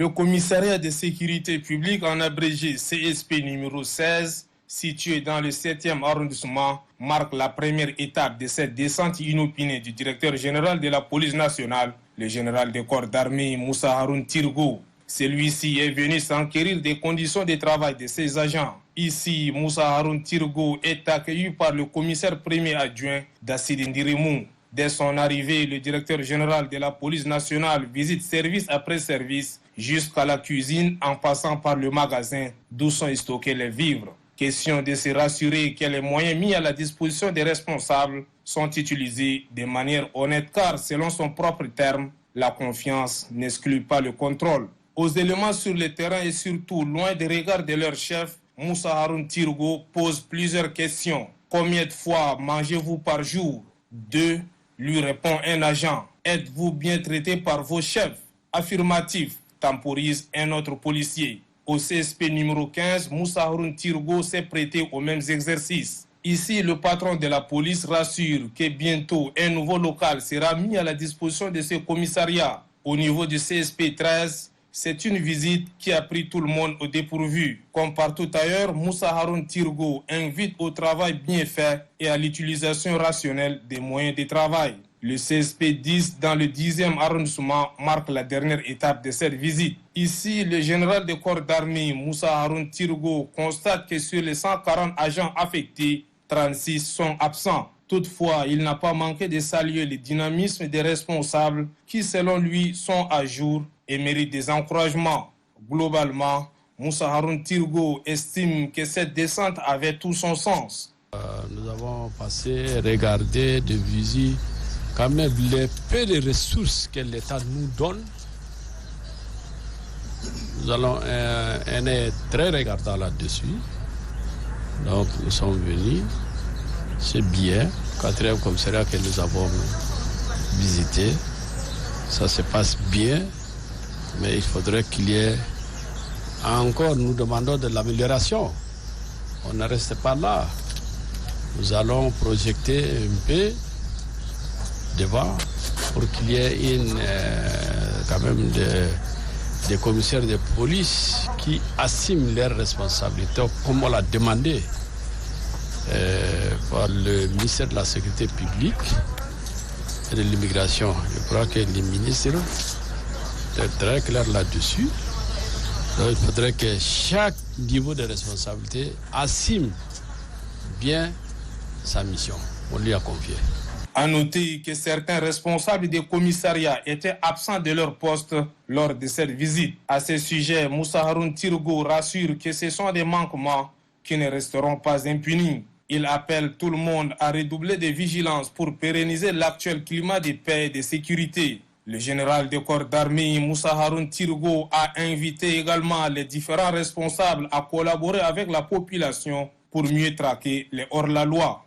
Le commissariat de sécurité publique, en abrégé CSP numéro 16, situé dans le 7e arrondissement, marque la première étape de cette descente inopinée du directeur général de la police nationale, le général des corps d'armée Moussa Haroun Tirgo. Celui-ci est venu s'enquérir des conditions de travail de ses agents. Ici, Moussa Haroun Tirgo est accueilli par le commissaire premier adjoint Dassidi Ndirimou. Dès son arrivée, le directeur général de la police nationale visite service après service jusqu'à la cuisine en passant par le magasin d'où sont stockés les vivres. Question de se rassurer que les moyens mis à la disposition des responsables sont utilisés de manière honnête car, selon son propre terme, la confiance n'exclut pas le contrôle. Aux éléments sur le terrain et surtout loin des regards de leur chef, Moussa Haroun Tirgo pose plusieurs questions. Combien de fois mangez-vous par jour? 2. Lui répond un agent. Êtes-vous bien traité par vos chefs? Affirmatif, temporise un autre policier. Au CSP numéro 15, Moussa Haroun Tirgo s'est prêté aux mêmes exercices. Ici, le patron de la police rassure que bientôt un nouveau local sera mis à la disposition de ce commissariat. Au niveau du CSP 13, c'est une visite qui a pris tout le monde au dépourvu. Comme partout ailleurs, Moussa Haroun Tirgo invite au travail bien fait et à l'utilisation rationnelle des moyens de travail. Le CSP 10 dans le 10e arrondissement marque la dernière étape de cette visite. Ici, le général des corps d'armée Moussa Haroun Tirgo constate que sur les 140 agents affectés, 36 sont absents. Toutefois, il n'a pas manqué de saluer le dynamisme des responsables qui, selon lui, sont à jour et méritent des encouragements. Globalement, Moussa Haroun Tirgo estime que cette descente avait tout son sens. Nous avons passé, regardé de visu quand même les peu de ressources que l'État nous donne. Nous allons un œil très regardant là-dessus. Donc nous sommes venus. C'est bien, 4e commissariat que nous avons visité. Ça se passe bien, mais il faudrait qu'il y ait encore, nous demandons de l'amélioration. On ne reste pas là. Nous allons projeter un peu devant pour qu'il y ait quand même des commissaires de police qui assument leurs responsabilités comme on l'a demandé par le ministère de la Sécurité publique et de l'immigration. Je crois que les ministres est très clair là-dessus. Donc, il faudrait que chaque niveau de responsabilité assume bien sa mission. On lui a confié. À noter que certains responsables des commissariats étaient absents de leur poste lors de cette visite. À ce sujet, Moussa Haroun Tirgo rassure que ce sont des manquements qui ne resteront pas impunis. Il appelle tout le monde à redoubler de vigilance pour pérenniser l'actuel climat de paix et de sécurité. Le général des corps d'armée Moussa Haroun Tirgo a invité également les différents responsables à collaborer avec la population pour mieux traquer les hors-la-loi.